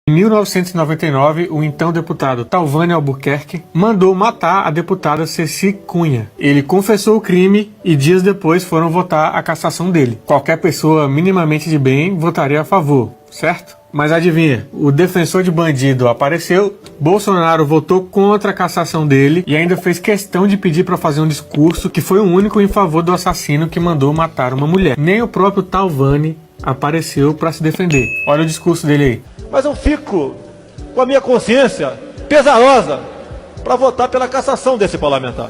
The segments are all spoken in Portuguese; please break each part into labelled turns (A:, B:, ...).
A: Em 1999, o então deputado Talvânio Albuquerque mandou matar a deputada Ceci Cunha. Ele confessou o crime e dias depois foram votar a cassação dele. Qualquer pessoa minimamente de bem votaria a favor, certo? Mas adivinha, o defensor de bandido apareceu, Bolsonaro votou contra a cassação dele e ainda fez questão de pedir para fazer um discurso que foi o único em favor do assassino que mandou matar uma mulher. Nem o próprio Talvani apareceu para se defender. Olha o discurso dele aí.
B: Mas eu fico com a minha consciência pesarosa para votar pela cassação desse parlamentar.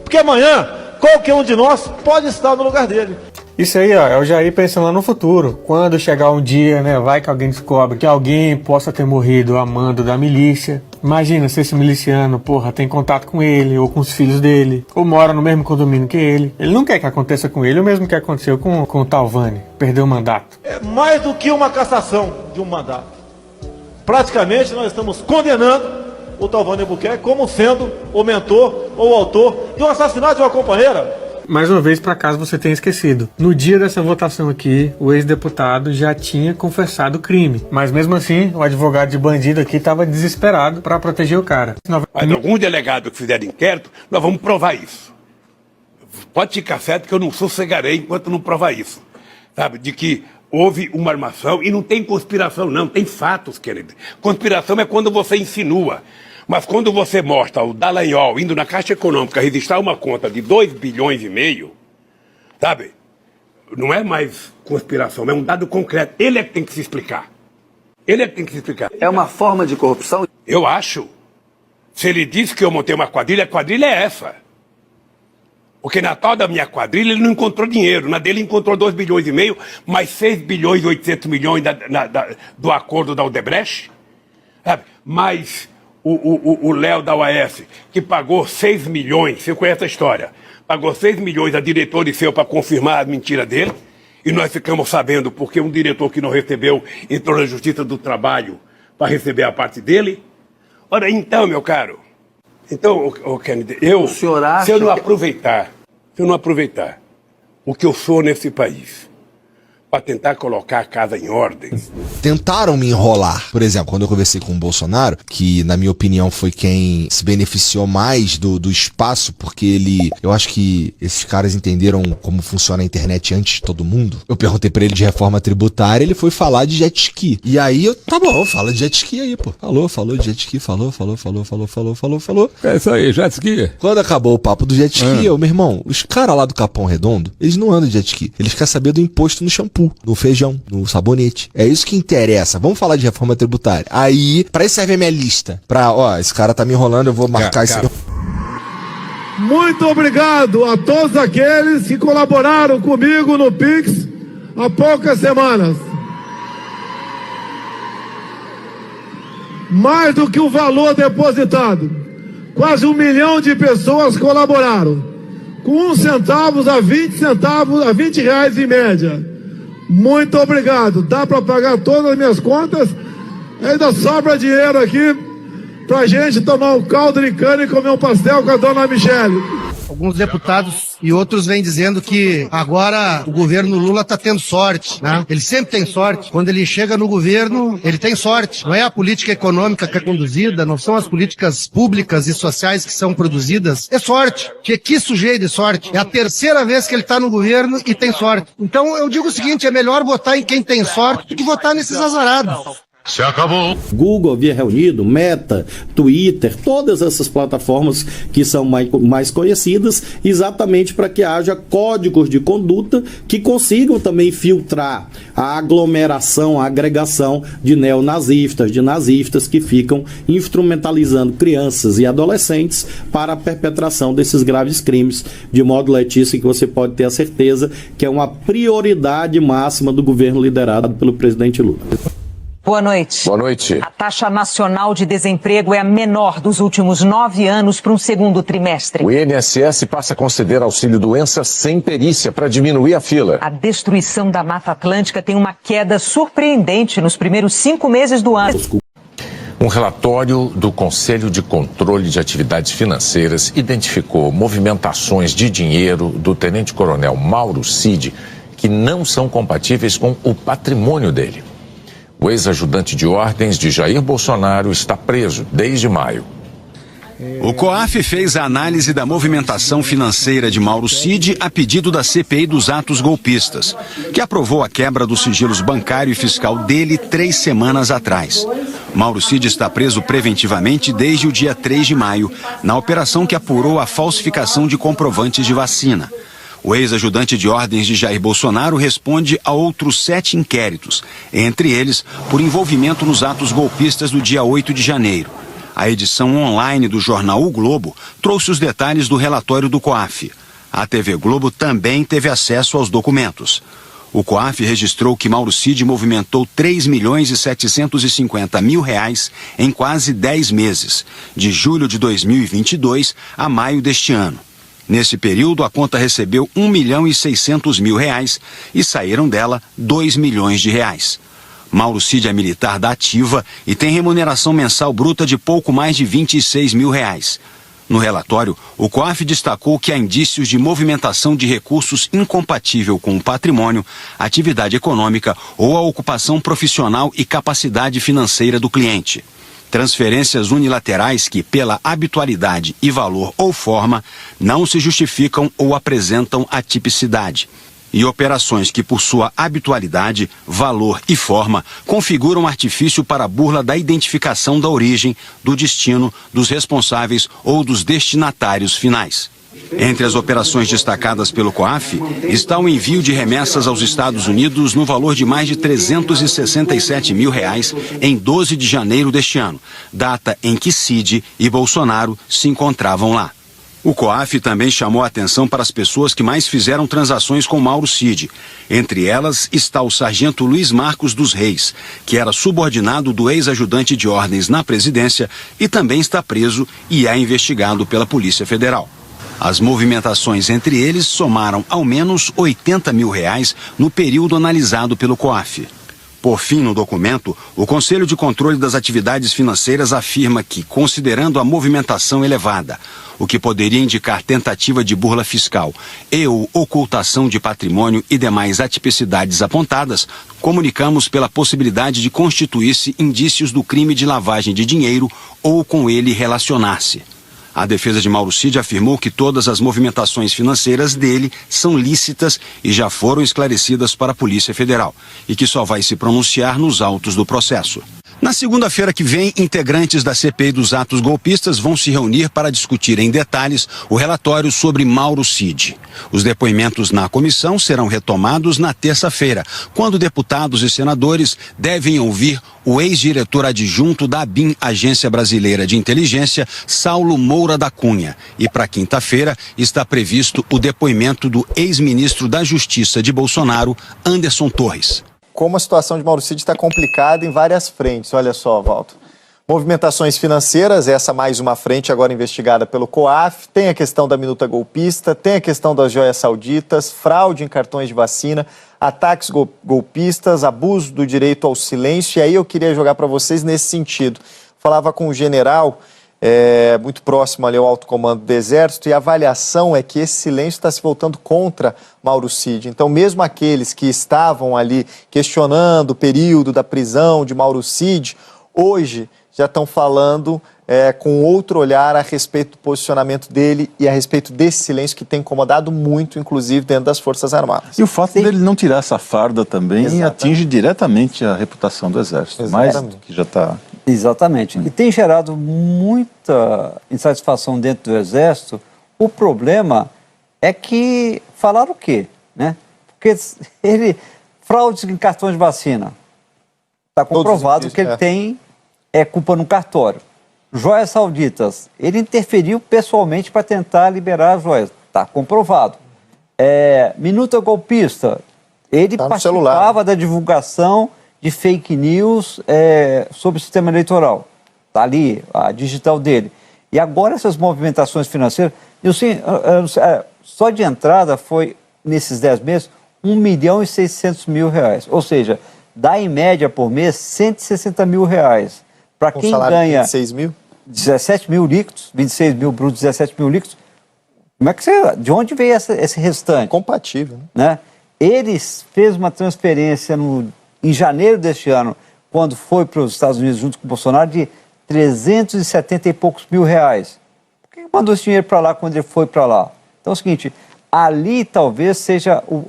B: Porque amanhã, qualquer um de nós pode estar no lugar dele.
A: Isso aí, ó, é o Jair pensando lá no futuro. Quando chegar um dia, né, vai que alguém descobre que alguém possa ter morrido a mando da milícia. Imagina se esse miliciano, porra, tem contato com ele, ou com os filhos dele, ou mora no mesmo condomínio que ele. Ele não quer que aconteça com ele o mesmo que aconteceu com o Talvani. Perdeu o mandato.
B: É mais do que uma cassação de um mandato. Praticamente nós estamos condenando o Talvani Albuquerque como sendo o mentor ou o autor de um assassinato de uma companheira.
A: Mais uma vez, para caso você tenha esquecido, no dia dessa votação aqui, o ex-deputado já tinha confessado o crime. Mas mesmo assim, o advogado de bandido aqui estava desesperado para proteger o cara.
C: Mas algum delegado que fizer inquérito, nós vamos provar isso. Pode ficar certo que eu não sossegarei enquanto não provar isso. Sabe, de que houve uma armação e não tem conspiração não, tem fatos, querido. Conspiração é quando você insinua. Mas quando você mostra o Dallagnol indo na Caixa Econômica registrar uma conta de 2,5 bilhões, sabe? Não é mais conspiração, é um dado concreto. Ele é que tem que se explicar. Ele é que tem que se explicar.
D: É uma forma de corrupção?
C: Eu acho. Se ele disse que eu montei uma quadrilha, a quadrilha é essa. Porque na tal da minha quadrilha ele não encontrou dinheiro. Na dele encontrou 2,5 bilhões, mais 6 bilhões e 800 milhões do acordo da Odebrecht. Sabe? Mais o Léo da UAS, que pagou 6 milhões, você conhece a história, pagou 6 milhões a diretor seu para confirmar a mentira dele, e nós ficamos sabendo porque um diretor que não recebeu entrou na Justiça do Trabalho para receber a parte dele. Ora, então, meu caro, então, Kennedy, se eu não aproveitar o que eu sou nesse país, para tentar colocar a casa em ordem.
E: Tentaram me enrolar. Por exemplo, quando eu conversei com o Bolsonaro, que na minha opinião foi quem se beneficiou mais do espaço, porque eu acho que esses caras entenderam como funciona a internet antes de todo mundo. Eu perguntei pra ele de reforma tributária, ele foi falar de jet ski. E aí tá bom, fala de jet ski aí, pô. Falou de jet ski, falou.
F: É isso aí, jet ski.
E: Quando acabou o papo do jet ski, meu irmão, os caras lá do Capão Redondo, eles não andam de jet ski. Eles querem saber do imposto no shampoo, no feijão, no sabonete. É isso que interessa. Vamos falar de reforma tributária. Aí, pra isso serve a minha lista. Esse cara tá me enrolando, eu vou marcar isso.
B: Muito obrigado a todos aqueles que colaboraram comigo no Pix há poucas semanas. Mais do que o valor depositado, quase 1 milhão de pessoas colaboraram, com 1 centavo a 20 centavos, a R$20 em média. Muito obrigado. Dá para pagar todas as minhas contas. Ainda sobra dinheiro aqui pra gente tomar um caldo de cana e comer um pastel com a dona Michele.
G: Alguns deputados e outros vêm dizendo que agora o governo Lula está tendo sorte, né? Ele sempre tem sorte. Quando ele chega no governo, ele tem sorte. Não é a política econômica que é conduzida, não são as políticas públicas e sociais que são produzidas. É sorte. Que sujeito de sorte. É a 3ª vez que ele está no governo e tem sorte. Então eu digo o seguinte, é melhor votar em quem tem sorte do que votar nesses azarados.
H: Se acabou.
I: Google havia reunido, Meta, Twitter, todas essas plataformas que são mais conhecidas, exatamente para que haja códigos de conduta que consigam também filtrar a aglomeração, a agregação de neonazistas, de nazistas que ficam instrumentalizando crianças e adolescentes para a perpetração desses graves crimes, de modo, Letícia, que você pode ter a certeza que é uma prioridade máxima do governo liderado pelo presidente Lula.
J: Boa noite.
H: Boa noite.
J: A taxa nacional de desemprego é a menor dos últimos 9 anos para um segundo trimestre.
H: O INSS passa a conceder auxílio-doença sem perícia para diminuir a fila.
J: A destruição da Mata Atlântica tem uma queda surpreendente nos primeiros 5 meses do ano.
K: Um relatório do Conselho de Controle de Atividades Financeiras identificou movimentações de dinheiro do tenente-coronel Mauro Cid que não são compatíveis com o patrimônio dele. O ex-ajudante de ordens de Jair Bolsonaro está preso desde maio.
D: O COAF fez a análise da movimentação financeira de Mauro Cid a pedido da CPI dos atos golpistas, que aprovou a quebra dos sigilos bancário e fiscal dele 3 semanas atrás. Mauro Cid está preso preventivamente desde o dia 3 de maio, na operação que apurou a falsificação de comprovantes de vacina. O ex-ajudante de ordens de Jair Bolsonaro responde a outros 7 inquéritos, entre eles por envolvimento nos atos golpistas do dia 8 de janeiro. A edição online do jornal O Globo trouxe os detalhes do relatório do COAF. A TV Globo também teve acesso aos documentos. O COAF registrou que Mauro Cid movimentou 3.750.000 reais em quase 10 meses, de julho de 2022 a maio deste ano. Nesse período, a conta recebeu 1.600.000 reais e saíram dela 2 milhões de reais. Mauro Cid é militar da Ativa e tem remuneração mensal bruta de pouco mais de 26 mil reais. No relatório, o COAF destacou que há indícios de movimentação de recursos incompatível com o patrimônio, atividade econômica ou a ocupação profissional e capacidade financeira do cliente. Transferências unilaterais que, pela habitualidade e valor ou forma, não se justificam ou apresentam atipicidade. E operações que, por sua habitualidade, valor e forma, configuram artifício para a burla da identificação da origem, do destino, dos responsáveis ou dos destinatários finais. Entre as operações destacadas pelo COAF está o envio de remessas aos Estados Unidos no valor de mais de 367 mil reais em 12 de janeiro deste ano, data em que Cid e Bolsonaro se encontravam lá. O COAF também chamou a atenção para as pessoas que mais fizeram transações com Mauro Cid. Entre elas está o sargento Luiz Marcos dos Reis, que era subordinado do ex-ajudante de ordens na presidência e também está preso e é investigado pela Polícia Federal. As movimentações entre eles somaram ao menos 80 mil reais no período analisado pelo COAF. Por fim, no documento, o Conselho de Controle das Atividades Financeiras afirma que, considerando a movimentação elevada, o que poderia indicar tentativa de burla fiscal e ou ocultação de patrimônio e demais atipicidades apontadas, comunicamos pela possibilidade de constituir-se indícios do crime de lavagem de dinheiro ou com ele relacionar-se. A defesa de Mauro Cid afirmou que todas as movimentações financeiras dele são lícitas e já foram esclarecidas para a Polícia Federal e que só vai se pronunciar nos autos do processo. Na segunda-feira que vem, integrantes da CPI dos atos golpistas vão se reunir para discutir em detalhes o relatório sobre Mauro Cid. Os depoimentos na comissão serão retomados na terça-feira, quando deputados e senadores devem ouvir o ex-diretor adjunto da ABIN, Agência Brasileira de Inteligência, Saulo Moura da Cunha. E para quinta-feira está previsto o depoimento do ex-ministro da Justiça de Bolsonaro, Anderson Torres.
L: Como a situação de Mauro Cid está complicada em várias frentes. Olha só, Walter. Movimentações financeiras, essa mais uma frente agora investigada pelo COAF. Tem a questão da minuta golpista, tem a questão das joias sauditas, fraude em cartões de vacina, ataques golpistas, abuso do direito ao silêncio. E aí eu queria jogar para vocês nesse sentido. Falava com o general, muito próximo ali ao alto comando do Exército, e a avaliação é que esse silêncio está se voltando contra Mauro Cid. Então, mesmo aqueles que estavam ali questionando o período da prisão de Mauro Cid, hoje já estão falando com outro olhar a respeito do posicionamento dele e a respeito desse silêncio que tem incomodado muito, inclusive, dentro das Forças Armadas.
M: E o fato dele não tirar essa farda também atinge diretamente a reputação do Exército. Mais do que já está...
N: Exatamente. E tem gerado muita insatisfação dentro do Exército. O problema é que falaram o quê? Né? Porque fraudes em cartões de vacina. Está comprovado que ele tem culpa no cartório. Joias sauditas. Ele interferiu pessoalmente para tentar liberar as joias. Está comprovado. Minuta golpista. Ele participava da divulgação de fake news sobre o sistema eleitoral. Está ali, a digital dele. E agora essas movimentações financeiras, só de entrada foi, nesses 10 meses, 1.600.000 reais. Ou seja, dá em média por mês 160 mil reais. Para quem ganha
L: 26 mil?
N: 17 mil líquidos, 26 mil brutos, 17 mil líquidos, como é que de onde veio esse restante?
L: Compatível.
N: Né? Ele fez uma transferência em janeiro deste ano, quando foi para os Estados Unidos junto com o Bolsonaro, de 370 e poucos mil reais. Por que mandou esse dinheiro para lá quando ele foi para lá? Então é o seguinte, ali talvez seja o...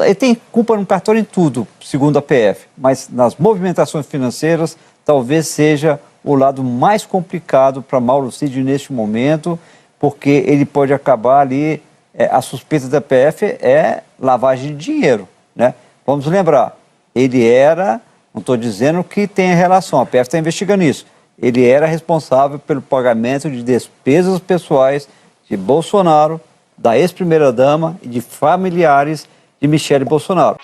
N: Ele tem culpa no cartório em tudo, segundo a PF, mas nas movimentações financeiras talvez seja o lado mais complicado para Mauro Cid neste momento, porque ele pode acabar ali, a suspeita da PF é lavagem de dinheiro, né? Vamos lembrar, ele era, não estou dizendo que tem relação, a PF está investigando isso, ele era responsável pelo pagamento de despesas pessoais de Bolsonaro, da ex-primeira-dama e de familiares de Michele Bolsonaro.